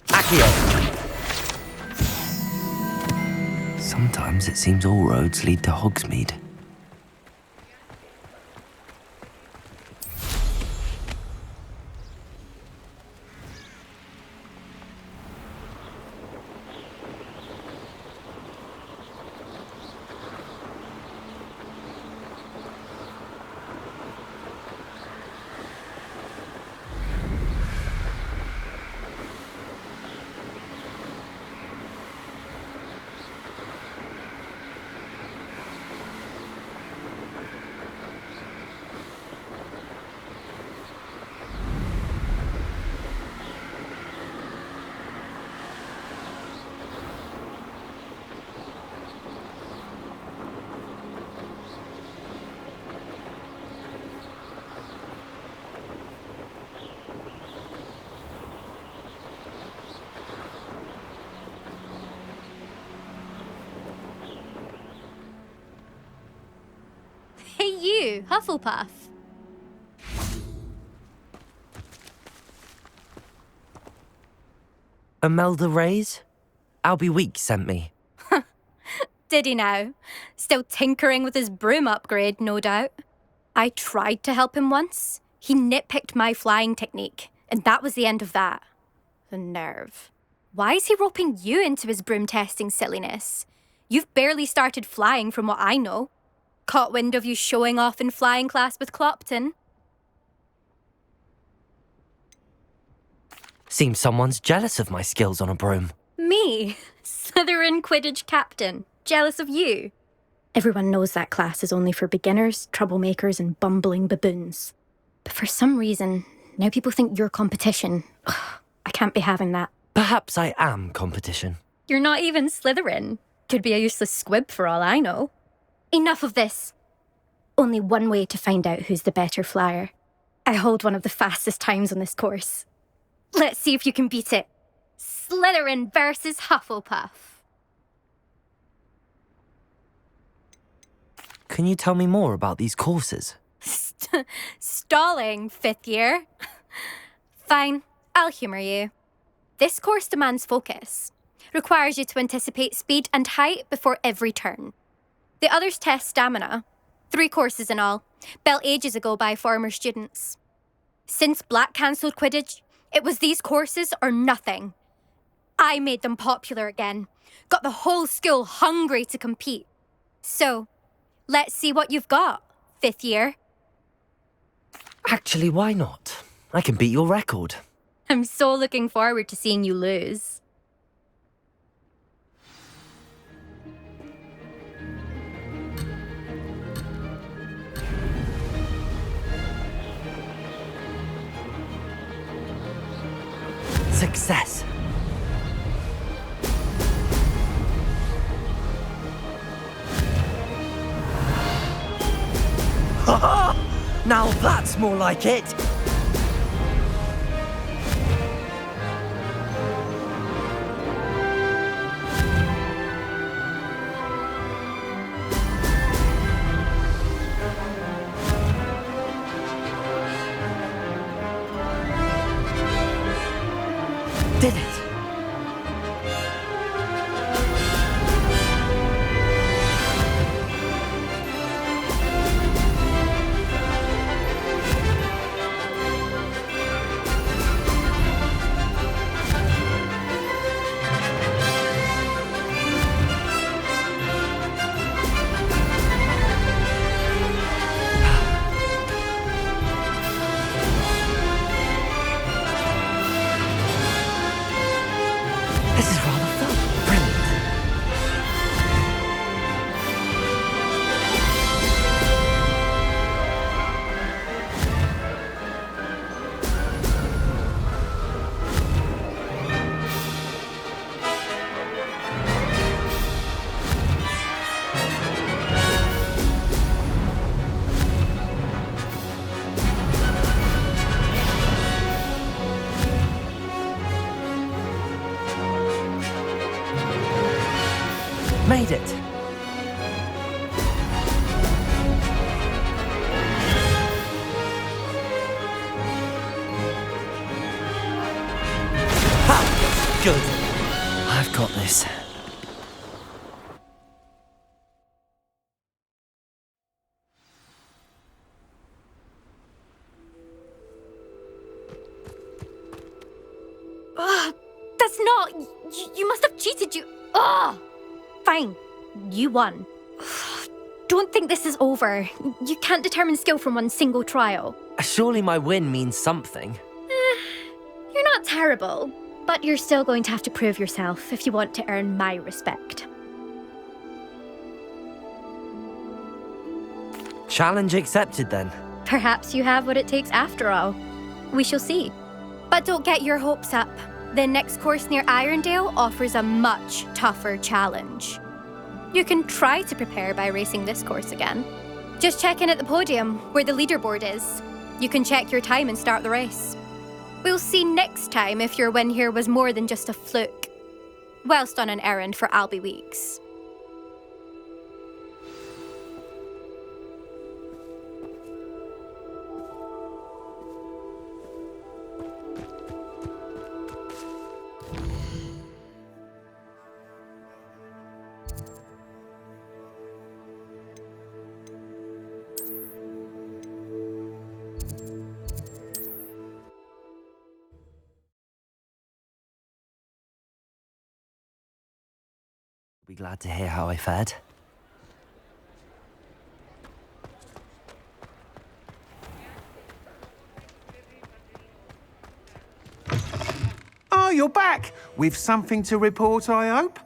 Accio! Sometimes it seems all roads lead to Hogsmeade. Hey you, Hufflepuff. Imelda Reyes? Albie Weeks sent me. Did he now? Still tinkering with his broom upgrade, no doubt. I tried to help him once. He nitpicked my flying technique, and that was the end of that. The nerve. Why is he roping you into his broom testing silliness? You've barely started flying from what I know. Caught wind of you showing off in flying class with Clopton. Seems someone's jealous of my skills on a broom. Me? Slytherin Quidditch captain. Jealous of you? Everyone knows that class is only for beginners, troublemakers, and bumbling baboons. But for some reason, now people think you're competition. Ugh, I can't be having that. Perhaps I am competition. You're not even Slytherin. Could be a useless squib for all I know. Enough of this. Only one way to find out who's the better flyer. I hold one of the fastest times on this course. Let's see if you can beat it. Slytherin versus Hufflepuff. Can you tell me more about these courses? Stalling, fifth year. Fine, I'll humour you. This course demands focus. Requires you to anticipate speed and height before every turn. The others test stamina. 3 courses in all, built ages ago by former students. Since Black cancelled Quidditch, it was these courses or nothing. I made them popular again. Got the whole school hungry to compete. So, let's see what you've got, fifth year. Actually, why not? I can beat your record. I'm so looking forward to seeing you lose. Success. Ha ha! Now that's more like it! Did it! Good. I've got this. That's not... You must have cheated, you... Ugh! Fine. You won. Don't think this is over. You can't determine skill from one single trial. Surely my win means something. You're not terrible, but you're still going to have to prove yourself if you want to earn my respect. Challenge accepted then. Perhaps you have what it takes after all. We shall see. But don't get your hopes up. The next course near Irondale offers a much tougher challenge. You can try to prepare by racing this course again. Just check in at the podium, where the leaderboard is. You can check your time and start the race. We'll see next time if your win here was more than just a fluke. Whilst on an errand for Albie Weeks. Be glad to hear how I fared. Oh, you're back! With something to report, I hope?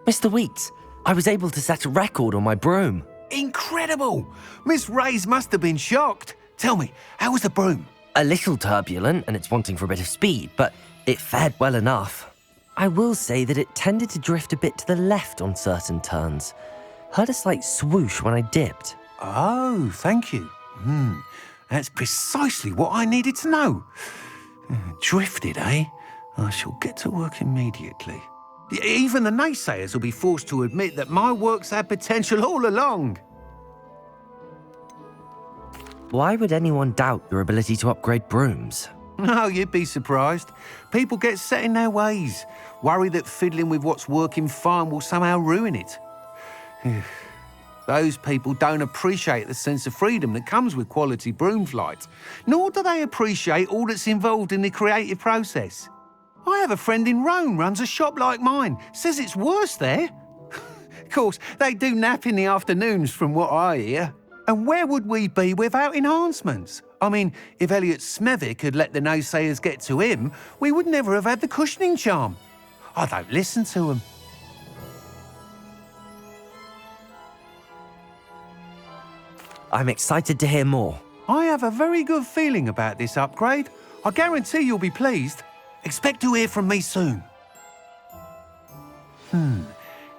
Mr. Weeks, I was able to set a record on my broom. Incredible! Miss Reyes must have been shocked. Tell me, how was the broom? A little turbulent and it's wanting for a bit of speed, but it fared well enough. I will say that it tended to drift a bit to the left on certain turns. Heard a slight swoosh when I dipped. Oh, thank you. That's precisely what I needed to know. Drifted, eh? I shall get to work immediately. Even the naysayers will be forced to admit that my work's had potential all along. Why would anyone doubt your ability to upgrade brooms? Oh, you'd be surprised. People get set in their ways, worry that fiddling with what's working fine will somehow ruin it. Those people don't appreciate the sense of freedom that comes with quality broom flight, nor do they appreciate all that's involved in the creative process. I have a friend in Rome runs a shop like mine, says it's worse there. Of course, they do nap in the afternoons from what I hear. And where would we be without enhancements? I mean, if Elliot Smethwick had let the naysayers get to him, we would never have had the cushioning charm. I don't listen to them. I'm excited to hear more. I have a very good feeling about this upgrade. I guarantee you'll be pleased. Expect to hear from me soon.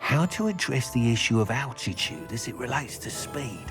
How to address the issue of altitude as it relates to speed?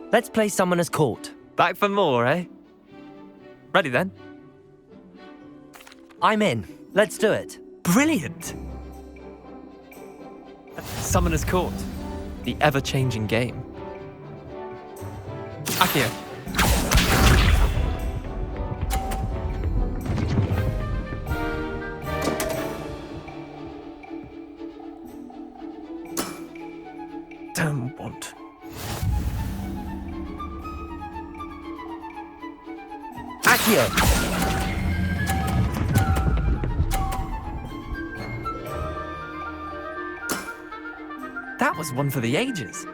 Let's play Summoner's Court. Back for more, eh? Ready then? I'm in. Let's do it. Brilliant! Summoner's Court. The ever-changing game. Akio. Don't want. Accio! That was one for the ages.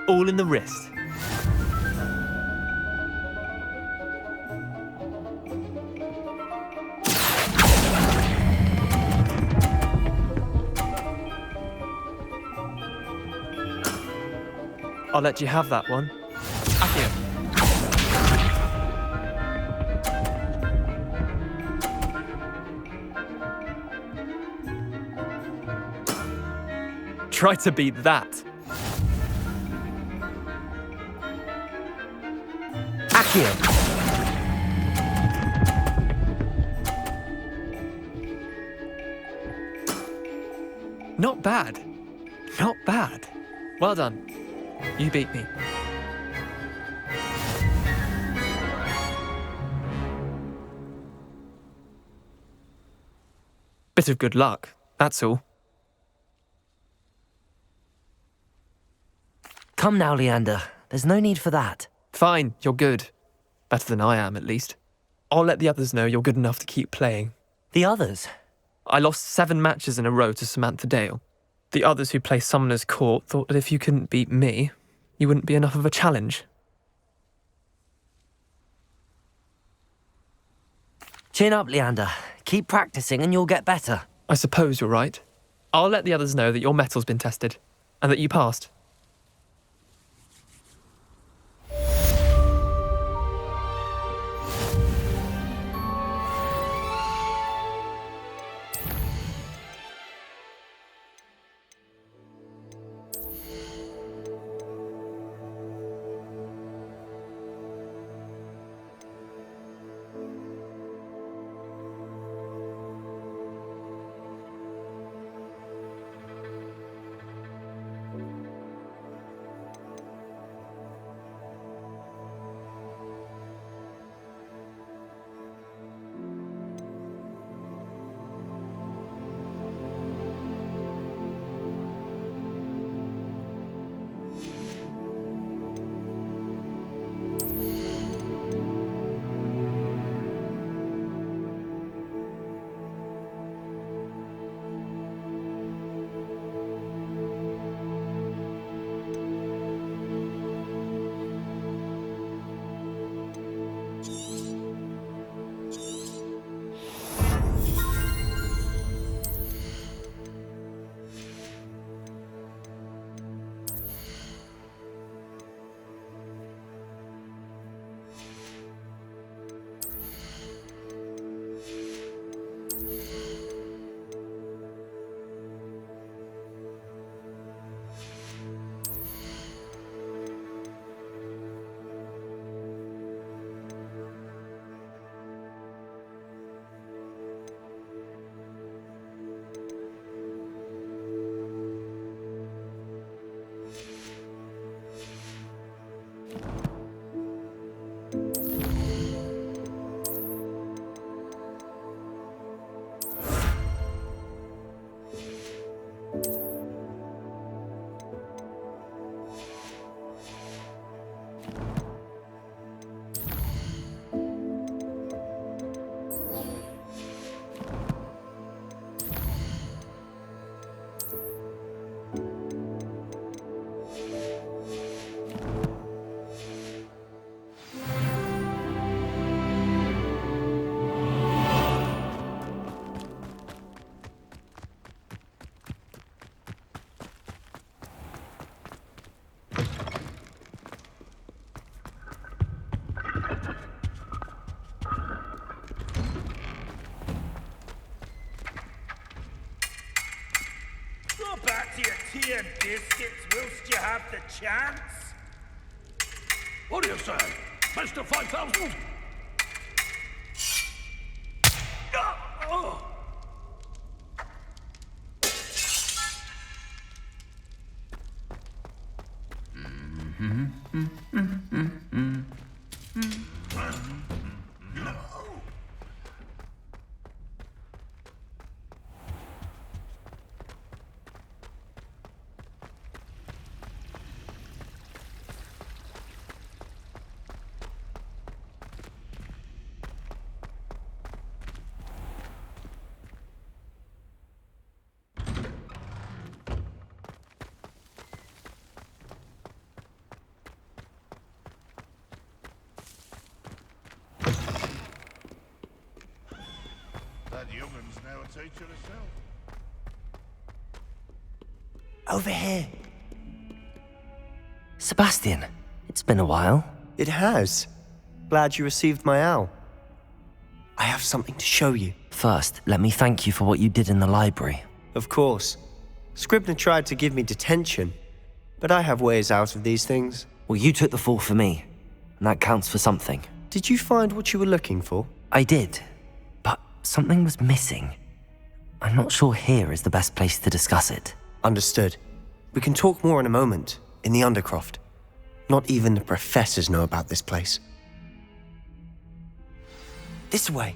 All in the wrist. I'll let you have that one. Accio. Try to beat that. Accio. Not bad. Not bad. Well done. You beat me. Bit of good luck, that's all. Come now, Leander. There's no need for that. Fine, you're good. Better than I am, at least. I'll let the others know you're good enough to keep playing. The others? I lost 7 matches in a row to Samantha Dale. The others who play Summoner's Court thought that if you couldn't beat me, you wouldn't be enough of a challenge. Chin up, Leander. Keep practicing and you'll get better. I suppose you're right. I'll let the others know that your metal's been tested, and that you passed. Back to your tea and biscuits whilst you have the chance. What do you say? Mr. 5000? teacher herself. Over here. Sebastian, it's been a while. It has. Glad you received my owl. I have something to show you. First, let me thank you for what you did in the library. Of course. Scribner tried to give me detention, but I have ways out of these things. Well, you took the fall for me, and that counts for something. Did you find what you were looking for? I did, but something was missing. I'm not sure here is the best place to discuss it. Understood. We can talk more in a moment, in the Undercroft. Not even the professors know about this place. This way.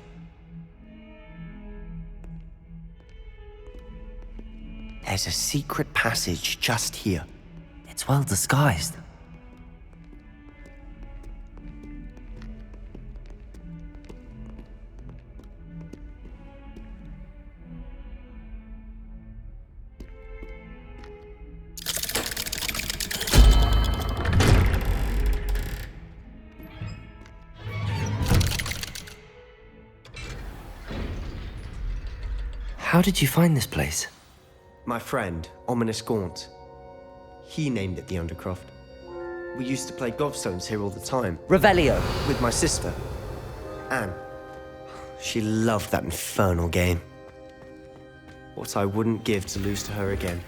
There's a secret passage just here. It's well disguised. How did you find this place? My friend, Ominous Gaunt. He named it the Undercroft. We used to play gobstones here all the time. Revelio. With my sister, Anne. She loved that infernal game. What I wouldn't give to lose to her again.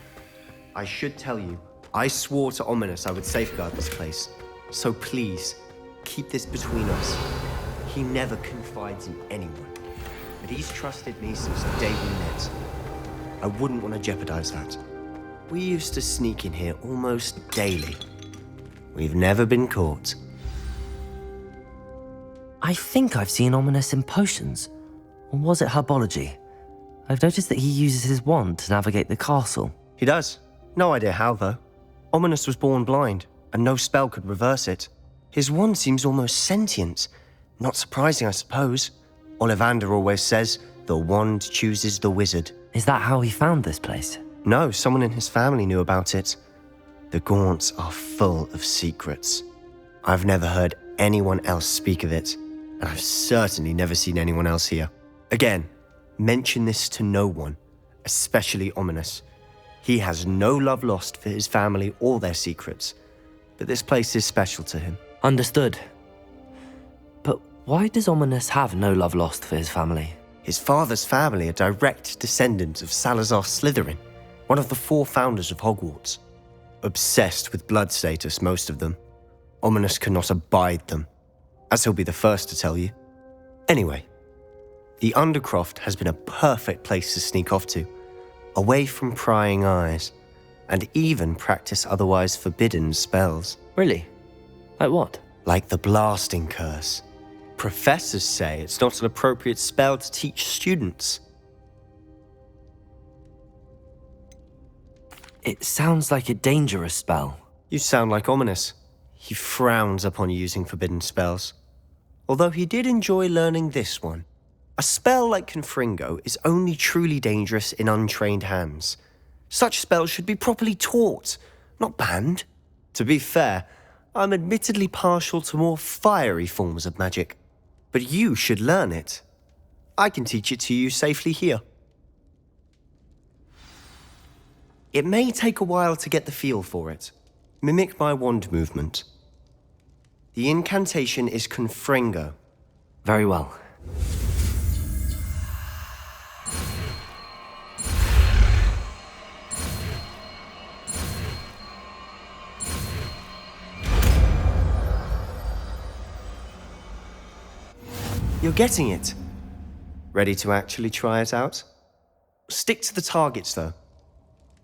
I should tell you, I swore to Ominous I would safeguard this place. So please, keep this between us. He never confides in anyone. But he's trusted me since the day we met. I wouldn't want to jeopardize that. We used to sneak in here almost daily. We've never been caught. I think I've seen Ominous in potions. Or was it herbology? I've noticed that he uses his wand to navigate the castle. He does. No idea how, though. Ominous was born blind, and no spell could reverse it. His wand seems almost sentient. Not surprising, I suppose. Ollivander always says, the wand chooses the wizard. Is that how he found this place? No, someone in his family knew about it. The Gaunts are full of secrets. I've never heard anyone else speak of it, and I've certainly never seen anyone else here. Again, mention this to no one, especially Ominous. He has no love lost for his family or their secrets, but this place is special to him. Understood. But why does Ominous have no love lost for his family? His father's family are direct descendants of Salazar Slytherin, one of the 4 founders of Hogwarts. Obsessed with blood status, most of them. Ominous cannot abide them, as he'll be the first to tell you. Anyway, the Undercroft has been a perfect place to sneak off to, away from prying eyes, and even practice otherwise forbidden spells. Really? Like what? Like the blasting curse. Professors say it's not an appropriate spell to teach students. It sounds like a dangerous spell. You sound like Ominous. He frowns upon using forbidden spells. Although he did enjoy learning this one. A spell like Confringo is only truly dangerous in untrained hands. Such spells should be properly taught, not banned. To be fair, I'm admittedly partial to more fiery forms of magic. But you should learn it. I can teach it to you safely here. It may take a while to get the feel for it. Mimic my wand movement. The incantation is Confringo. Very well. You're getting it. Ready to actually try it out? Stick to the targets, though.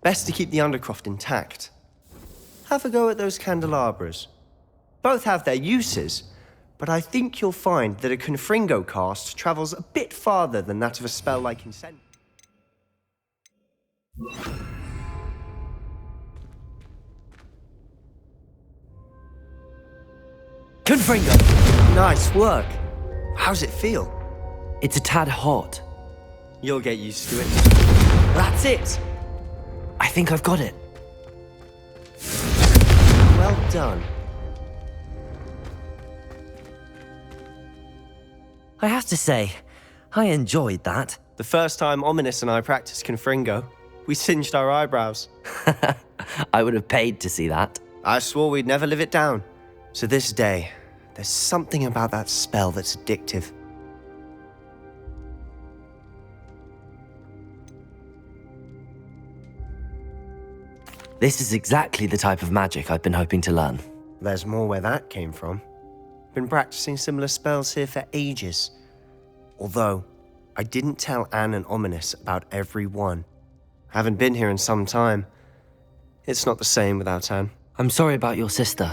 Best to keep the Undercroft intact. Have a go at those candelabras. Both have their uses, but I think you'll find that a Confringo cast travels a bit farther than that of a spell like Incend. Confringo! Nice work. How's it feel? It's a tad hot. You'll get used to it. That's it! I think I've got it. Well done. I have to say, I enjoyed that. The first time Ominous and I practiced Confringo, we singed our eyebrows. I would have paid to see that. I swore we'd never live it down. To this day, there's something about that spell that's addictive. This is exactly the type of magic I've been hoping to learn. There's more where that came from. Been practicing similar spells here for ages. Although, I didn't tell Anne and Ominous about every one. Haven't been here in some time. It's not the same without Anne. I'm sorry about your sister.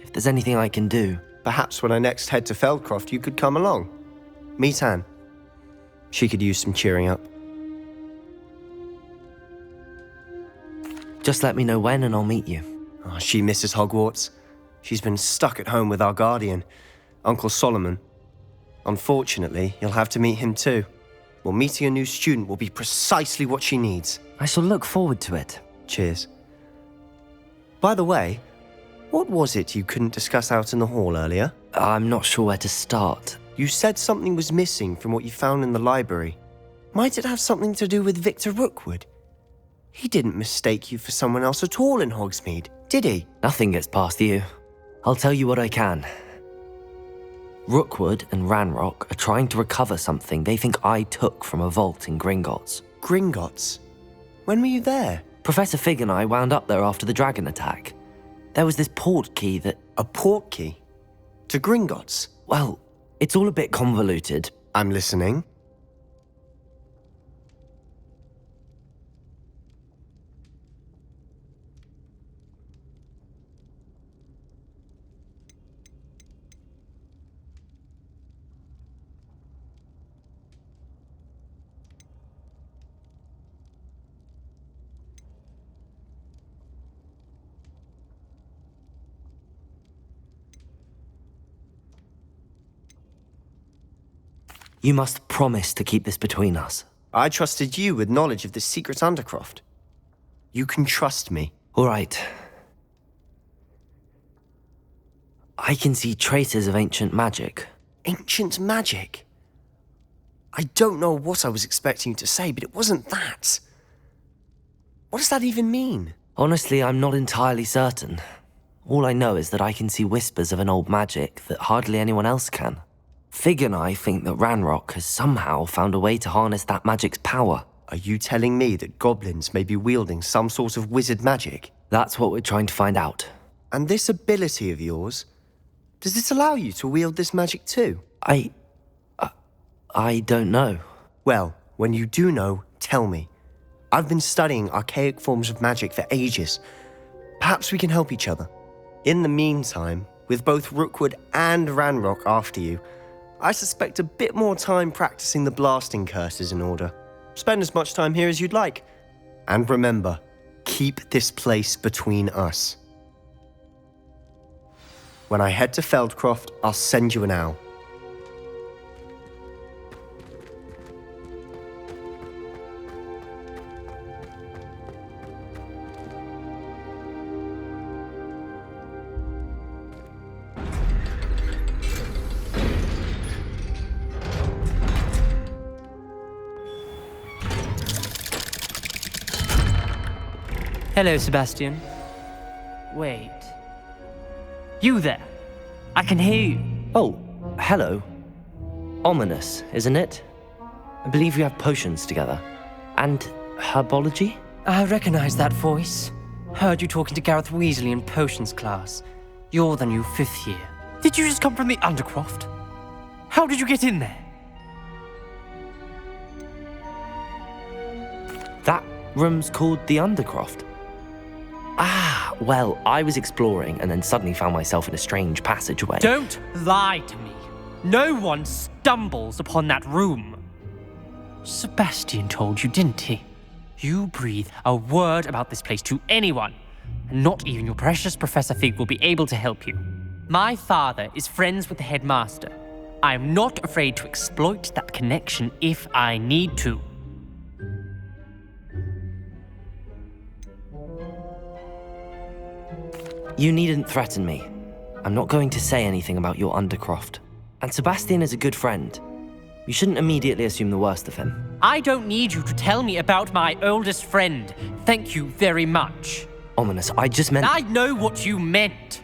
If there's anything I can do... Perhaps when I next head to Feldcroft, you could come along. Meet Anne. She could use some cheering up. Just let me know when and I'll meet you. Oh, she misses Hogwarts. She's been stuck at home with our guardian, Uncle Solomon. Unfortunately, you'll have to meet him too. Well, meeting a new student will be precisely what she needs. I shall look forward to it. Cheers. By the way, what was it you couldn't discuss out in the hall earlier? I'm not sure where to start. You said something was missing from what you found in the library. Might it have something to do with Victor Rookwood? He didn't mistake you for someone else at all in Hogsmeade, did he? Nothing gets past you. I'll tell you what I can. Rookwood and Ranrock are trying to recover something they think I took from a vault in Gringotts. Gringotts? When were you there? Professor Fig and I wound up there after the dragon attack. There was this port key that... A port key? To Gringotts? Well, it's all a bit convoluted. I'm listening. You must promise to keep this between us. I trusted you with knowledge of this secret Undercroft. You can trust me. All right. I can see traces of ancient magic. Ancient magic? I don't know what I was expecting you to say, but it wasn't that. What does that even mean? Honestly, I'm not entirely certain. All I know is that I can see whispers of an old magic that hardly anyone else can. Fig and I think that Ranrock has somehow found a way to harness that magic's power. Are you telling me that goblins may be wielding some sort of wizard magic? That's what we're trying to find out. And this ability of yours, does it allow you to wield this magic too? I don't know. Well, when you do know, tell me. I've been studying archaic forms of magic for ages. Perhaps we can help each other. In the meantime, with both Rookwood and Ranrock after you, I suspect a bit more time practicing the blasting curse is in order. Spend as much time here as you'd like. And remember, keep this place between us. When I head to Feldcroft, I'll send you an owl. Hello, Sebastian. Wait. You there? I can hear you. Oh, hello. Ominous, isn't it? I believe we have potions together. And herbology? I recognize that voice. Heard you talking to Gareth Weasley in potions class. You're the new 5th year. Did you just come from the Undercroft? How did you get in there? That room's called the Undercroft. Ah, well, I was exploring and then suddenly found myself in a strange passageway. Don't lie to me. No one stumbles upon that room. Sebastian told you, didn't he? You breathe a word about this place to anyone, and not even your precious Professor Fig will be able to help you. My father is friends with the headmaster. I am not afraid to exploit that connection if I need to. You needn't threaten me. I'm not going to say anything about your Undercroft. And Sebastian is a good friend. You shouldn't immediately assume the worst of him. I don't need you to tell me about my oldest friend. Thank you very much. Ominous, I just meant... I know what you meant.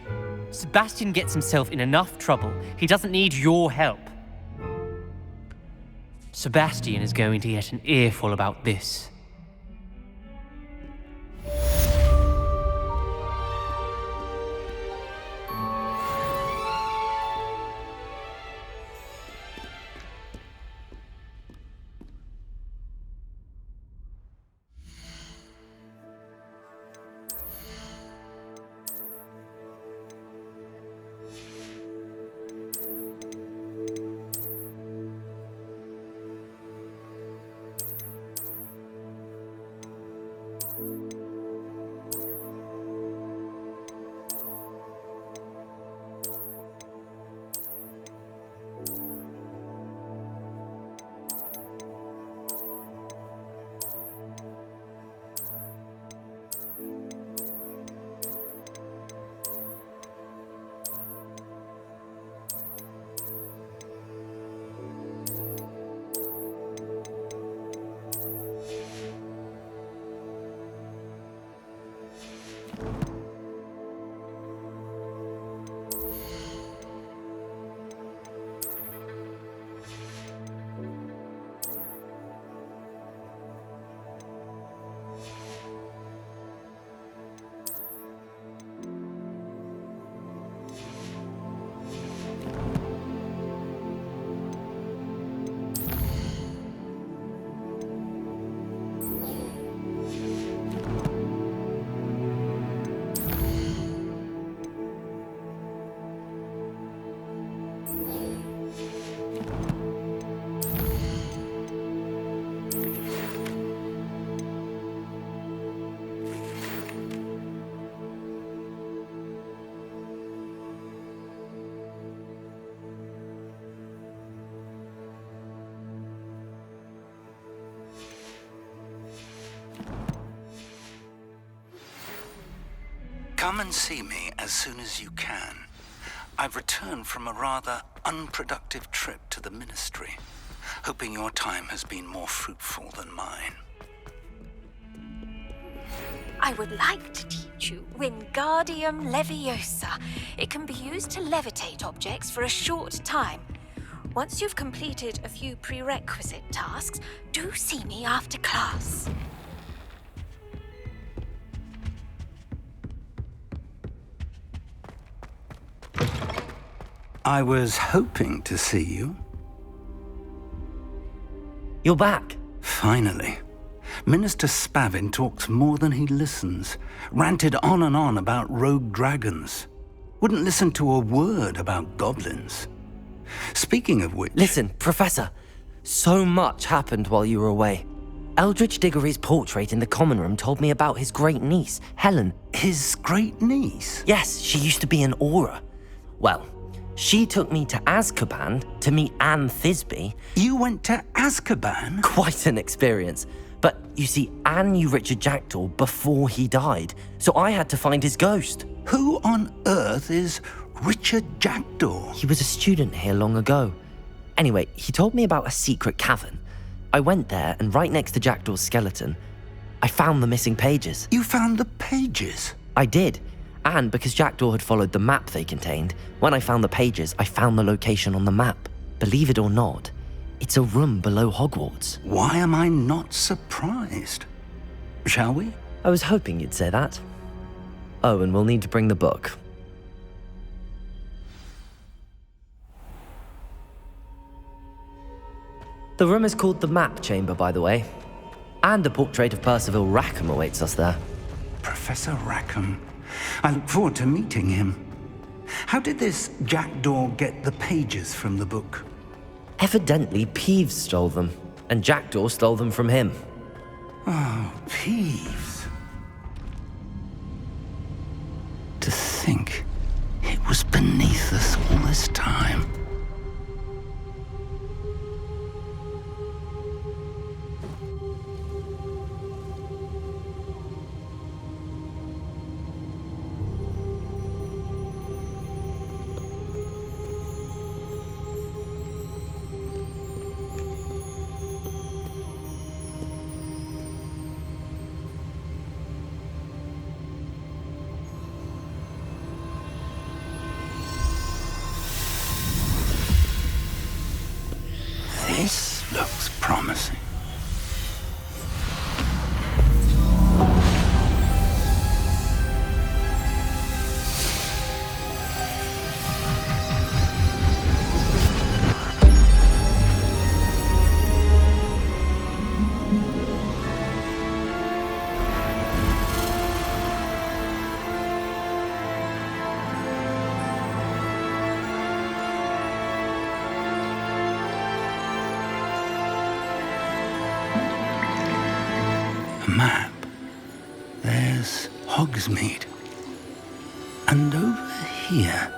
Sebastian gets himself in enough trouble. He doesn't need your help. Sebastian is going to get an earful about this. Come and see me as soon as you can. I've returned from a rather unproductive trip to the Ministry, hoping your time has been more fruitful than mine. I would like to teach you Wingardium Leviosa. It can be used to levitate objects for a short time. Once you've completed a few prerequisite tasks, do see me after class. I was hoping to see you. You're back. Finally. Minister Spavin talks more than he listens. Ranted on and on about rogue dragons. Wouldn't listen to a word about goblins. Speaking of which... Listen, Professor. So much happened while you were away. Eldridge Diggory's portrait in the common room told me about his great niece, Helen. His great niece? Yes, she used to be an Auror. Well, she took me to Azkaban to meet Anne Thisbe. You went to Azkaban? Quite an experience. But you see, Anne knew Richard Jackdaw before he died, so I had to find his ghost. Who on earth is Richard Jackdaw? He was a student here long ago. Anyway, he told me about a secret cavern. I went there, and right next to Jackdaw's skeleton, I found the missing pages. You found the pages? I did. And because Jackdaw had followed the map they contained, when I found the pages, I found the location on the map. Believe it or not, it's a room below Hogwarts. Why am I not surprised? Shall we? I was hoping you'd say that. Oh, and we'll need to bring the book. The room is called the Map Chamber, by the way. And a portrait of Percival Rackham awaits us there. Professor Rackham. I look forward to meeting him. How did this Jackdaw get the pages from the book? Evidently, Peeves stole them, and Jackdaw stole them from him. Oh, Peeves. To think it was beneath us all this time. Hogsmeade. And over here,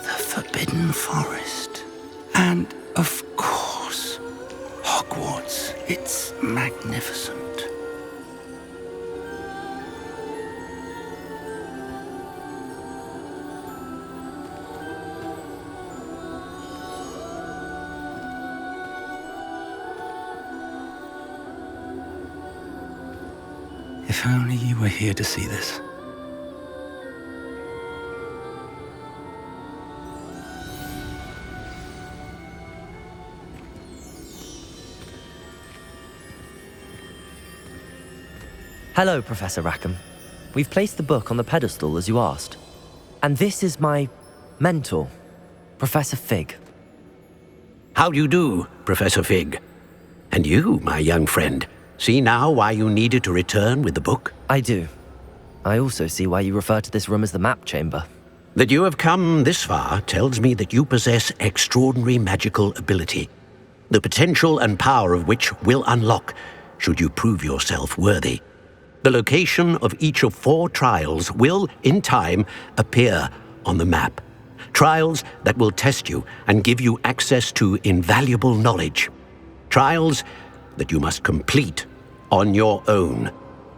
the Forbidden Forest. And, of course, Hogwarts. It's magnificent. If only you were here to see this. Hello, Professor Rackham. We've placed the book on the pedestal as you asked. And this is my mentor, Professor Fig. How do you do, Professor Fig? And you, my young friend, see now why you needed to return with the book? I do. I also see why you refer to this room as the map chamber. That you have come this far tells me that you possess extraordinary magical ability, the potential and power of which will unlock should you prove yourself worthy. The location of each of 4 trials will, in time, appear on the map. Trials that will test you and give you access to invaluable knowledge. Trials that you must complete on your own.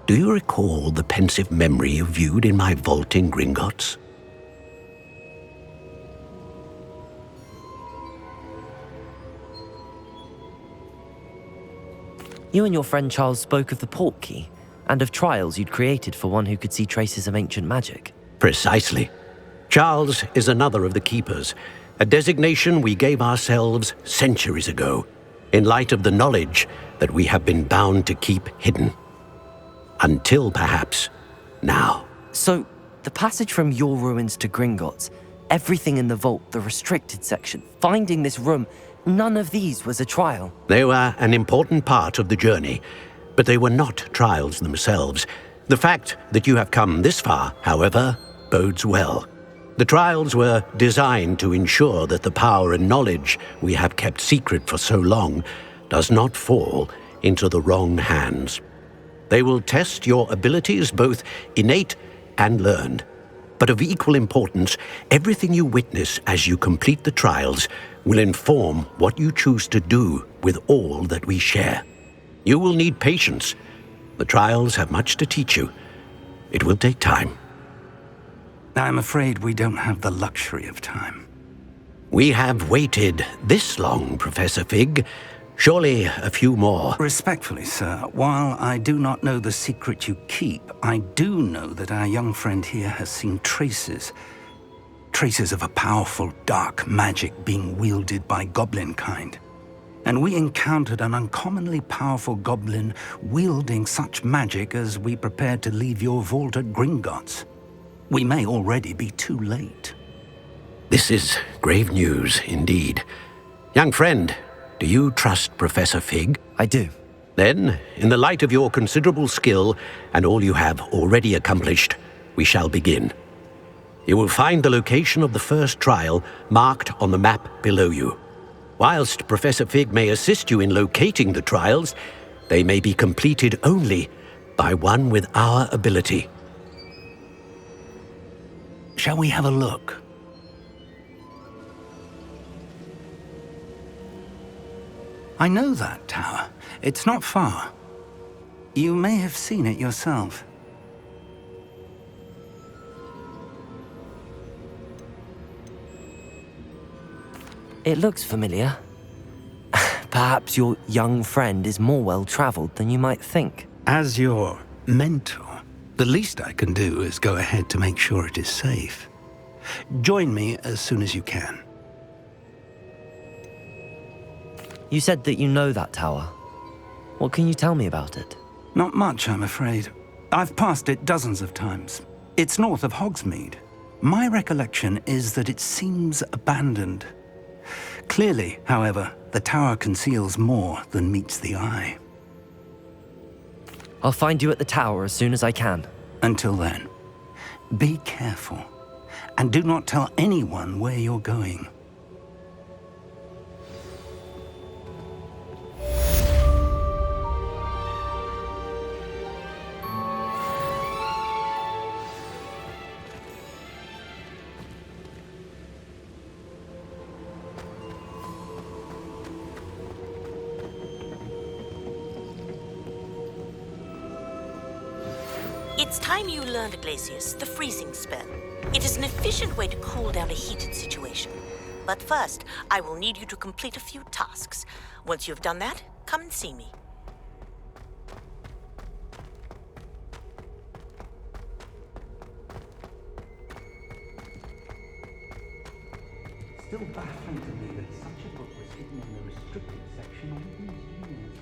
Do you recall the pensive memory you viewed in my vault in Gringotts? You and your friend Charles spoke of the portkey, and of trials you'd created for one who could see traces of ancient magic. Precisely. Charles is another of the keepers, a designation we gave ourselves centuries ago, in light of the knowledge that we have been bound to keep hidden. Until perhaps now. So, the passage from your ruins to Gringotts, everything in the vault, the restricted section, finding this room, none of these was a trial. They were an important part of the journey, but they were not trials themselves. The fact that you have come this far, however, bodes well. The trials were designed to ensure that the power and knowledge we have kept secret for so long does not fall into the wrong hands. They will test your abilities, both innate and learned. But of equal importance, everything you witness as you complete the trials will inform what you choose to do with all that we share. You will need patience. The trials have much to teach you. It will take time. I'm afraid we don't have the luxury of time. We have waited this long, Professor Fig. Surely a few more. Respectfully, sir, while I do not know the secret you keep, I do know that our young friend here has seen traces of a powerful dark magic being wielded by goblin kind. And we encountered an uncommonly powerful goblin wielding such magic as we prepared to leave your vault at Gringotts. We may already be too late. This is grave news indeed. Young friend, do you trust Professor Fig? I do. Then, in the light of your considerable skill and all you have already accomplished, we shall begin. You will find the location of the first trial marked on the map below you. Whilst Professor Fig may assist you in locating the trials, they may be completed only by one with our ability. Shall we have a look? I know that tower. It's not far. You may have seen it yourself. It looks familiar. Perhaps your young friend is more well-traveled than you might think. As your mentor, the least I can do is go ahead to make sure it is safe. Join me as soon as you can. You said that you know that tower. What can you tell me about it? Not much, I'm afraid. I've passed it dozens of times. It's north of Hogsmeade. My recollection is that it seems abandoned. Clearly, however, the tower conceals more than meets the eye. I'll find you at the tower as soon as I can. Until then, be careful, and do not tell anyone where you're going. It's time you learned, Glacius, the freezing spell. It is an efficient way to cool down a heated situation. But first, I will need you to complete a few tasks. Once you've done that, come and see me. Still baffling to me that such a book was hidden in the restricted section all these years.